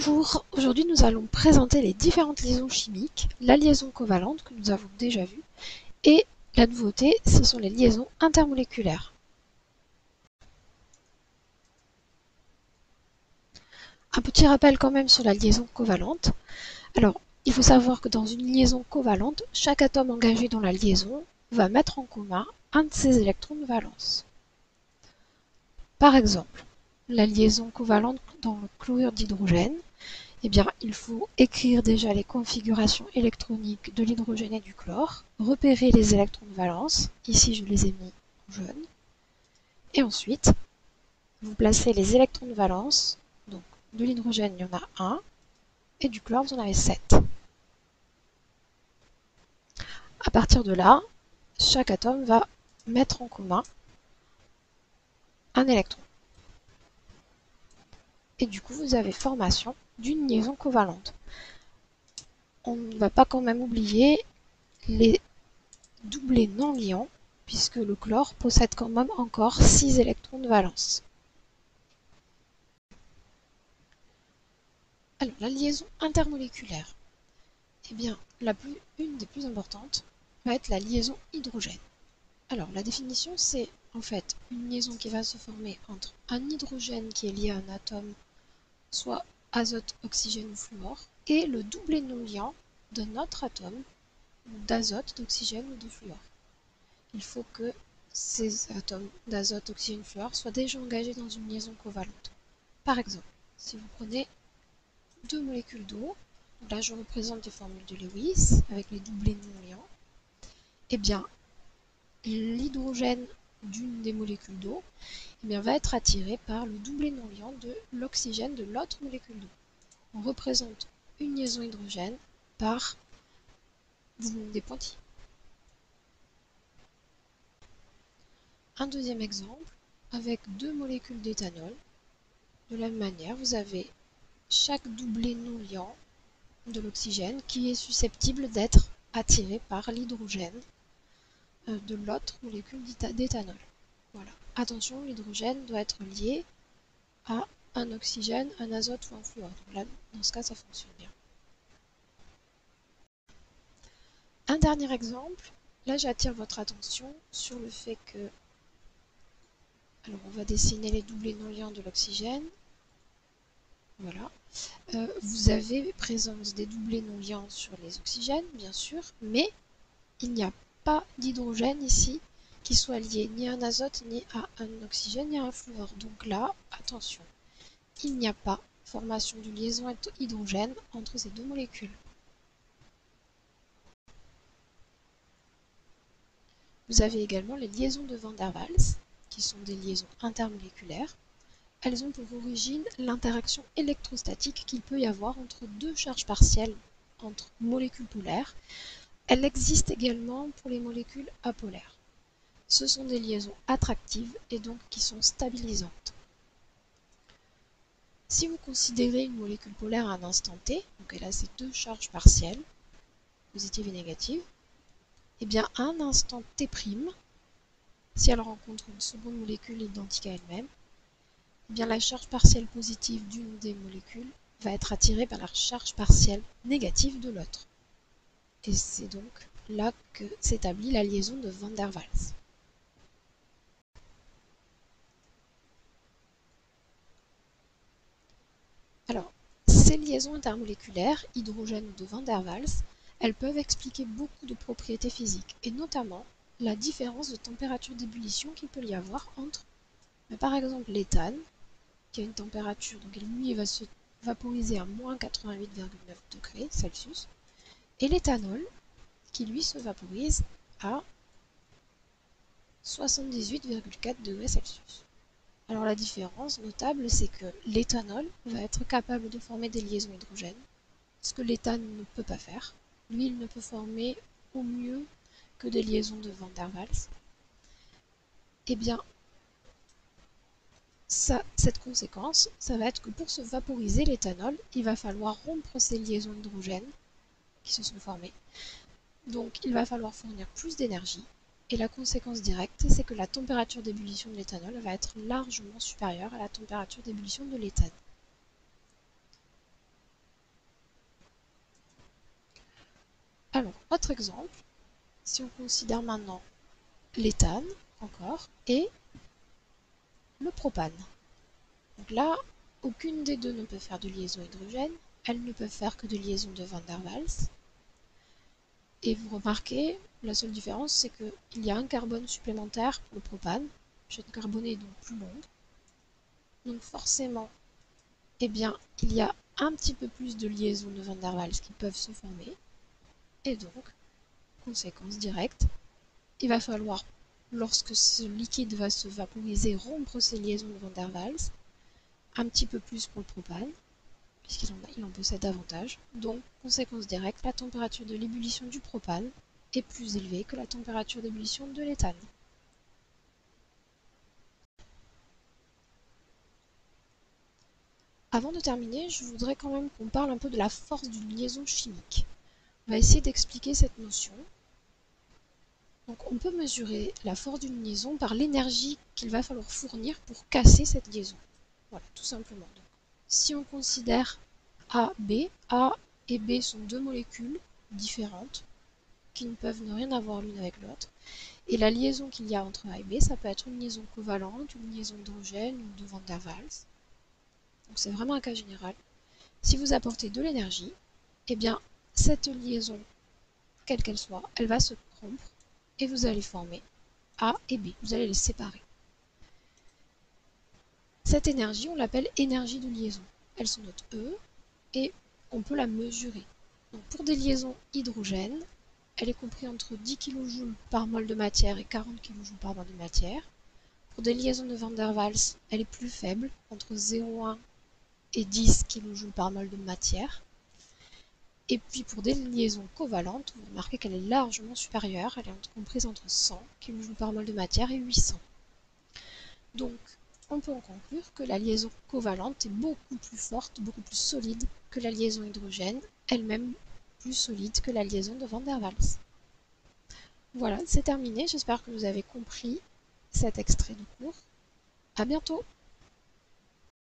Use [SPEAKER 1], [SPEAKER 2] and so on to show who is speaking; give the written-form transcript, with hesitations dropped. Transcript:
[SPEAKER 1] Bonjour, aujourd'hui nous allons présenter les différentes liaisons chimiques, la liaison covalente que nous avons déjà vue, et la nouveauté, ce sont les liaisons intermoléculaires. Un petit rappel quand même sur la liaison covalente. Alors, il faut savoir que dans une liaison covalente, chaque atome engagé dans la liaison va mettre en commun un de ses électrons de valence. Par exemple, la liaison covalente dans le chlorure d'hydrogène, eh bien, il faut écrire déjà les configurations électroniques de l'hydrogène et du chlore, repérer les électrons de valence, ici je les ai mis en jaune, et ensuite, vous placez les électrons de valence, donc de l'hydrogène il y en a 1, et du chlore vous en avez 7. À partir de là, chaque atome va mettre en commun un électron. Et du coup, vous avez formation d'une liaison covalente. On ne va pas quand même oublier les doublés non liants, puisque le chlore possède quand même encore 6 électrons de valence. Alors, la liaison intermoléculaire, eh bien, une des plus importantes va être la liaison hydrogène. Alors, la définition, c'est en fait une liaison qui va se former entre un hydrogène qui est lié à un atome, soit azote, oxygène ou fluor, et le doublet non liant d'un autre atome, d'azote, d'oxygène ou de fluor. Il faut que ces atomes d'azote, oxygène, fluor soient déjà engagés dans une liaison covalente. Par exemple, si vous prenez deux molécules d'eau, là je représente des formules de Lewis avec les doublés non liants, eh bien l'hydrogène d'une des molécules d'eau va être attiré par le doublet non liant de l'oxygène de l'autre molécule d'eau. On représente une liaison hydrogène par des pointillés. Un deuxième exemple, avec deux molécules d'éthanol, de la même manière, vous avez chaque doublet non liant de l'oxygène qui est susceptible d'être attiré par l'hydrogène de l'autre molécule d'éthanol. Voilà. Attention, l'hydrogène doit être lié à un oxygène, un azote ou un fluor. Donc là, dans ce cas, ça fonctionne bien. Un dernier exemple, là j'attire votre attention sur le fait que, alors on va dessiner les doublés non liants de l'oxygène. Voilà. Vous avez présence des doublés non liants sur les oxygènes, bien sûr, mais il n'y a pas d'hydrogène ici qui soit lié ni à un azote, ni à un oxygène, ni à un fluor. Donc là, attention, il n'y a pas formation de liaison hydrogène entre ces deux molécules. Vous avez également les liaisons de Van der Waals, qui sont des liaisons intermoléculaires. Elles ont pour origine l'interaction électrostatique qu'il peut y avoir entre deux charges partielles entre molécules polaires. Elle existe également pour les molécules apolaires. Ce sont des liaisons attractives et donc qui sont stabilisantes. Si vous considérez une molécule polaire à un instant t, donc elle a ces deux charges partielles, positives et négatives, et bien à un instant t', si elle rencontre une seconde molécule identique à elle-même, bien la charge partielle positive d'une des molécules va être attirée par la charge partielle négative de l'autre. Et c'est donc là que s'établit la liaison de Van der Waals. Alors, ces liaisons intermoléculaires, hydrogène ou de Van der Waals, elles peuvent expliquer beaucoup de propriétés physiques, et notamment la différence de température d'ébullition qu'il peut y avoir entre, par exemple, l'éthane, qui a une température, donc lui il va se vaporiser à moins 88,9 degrés Celsius, et l'éthanol, qui lui se vaporise à 78,4 degrés Celsius. Alors la différence notable, c'est que l'éthanol va être capable de former des liaisons hydrogènes, ce que l'éthane ne peut pas faire. Lui, il ne peut former au mieux que des liaisons de Van der Waals. Eh bien, cette conséquence, ça va être que pour se vaporiser l'éthanol, il va falloir rompre ces liaisons hydrogènes qui se sont formées. Donc il va falloir fournir plus d'énergie. Et la conséquence directe, c'est que la température d'ébullition de l'éthanol va être largement supérieure à la température d'ébullition de l'éthane. Alors, autre exemple, si on considère maintenant l'éthane, encore, et le propane. Donc là, aucune des deux ne peut faire de liaison hydrogène, elles ne peuvent faire que de liaison de Van der Waals. Et vous remarquez, la seule différence, c'est qu'il y a un carbone supplémentaire pour le propane, chaîne carbonée est donc plus longue. Donc forcément, eh bien, il y a un petit peu plus de liaisons de Van der Waals qui peuvent se former. Et donc, conséquence directe, il va falloir, lorsque ce liquide va se vaporiser, rompre ces liaisons de Van der Waals, un petit peu plus pour le propane, puisqu'il en possède davantage. Donc, conséquence directe, la température de l'ébullition du propane est plus élevée que la température d'ébullition de l'éthane. Avant de terminer, je voudrais quand même qu'on parle un peu de la force d'une liaison chimique. On va essayer d'expliquer cette notion. Donc on peut mesurer la force d'une liaison par l'énergie qu'il va falloir fournir pour casser cette liaison. Voilà, tout simplement. Donc, si on considère A et B sont deux molécules différentes qui ne peuvent ne rien avoir l'une avec l'autre. Et la liaison qu'il y a entre A et B, ça peut être une liaison covalente, une liaison d'hydrogène ou de Van der Waals. Donc c'est vraiment un cas général. Si vous apportez de l'énergie, eh bien cette liaison, quelle qu'elle soit, elle va se rompre et vous allez former A et B. Vous allez les séparer. Cette énergie, on l'appelle énergie de liaison. Elle se note E et on peut la mesurer. Donc pour des liaisons hydrogène, elle est comprise entre 10 kJ par mol de matière et 40 kJ par mol de matière. Pour des liaisons de Van der Waals, elle est plus faible, entre 0,1 et 10 kJ par mol de matière. Et puis pour des liaisons covalentes, vous remarquez qu'elle est largement supérieure, elle est comprise entre 100 kJ par mol de matière et 800. Donc on peut en conclure que la liaison covalente est beaucoup plus forte, beaucoup plus solide que la liaison hydrogène, elle-même plus solide que la liaison de Van der Waals. Voilà, c'est terminé, j'espère que vous avez compris cet extrait du cours. À bientôt!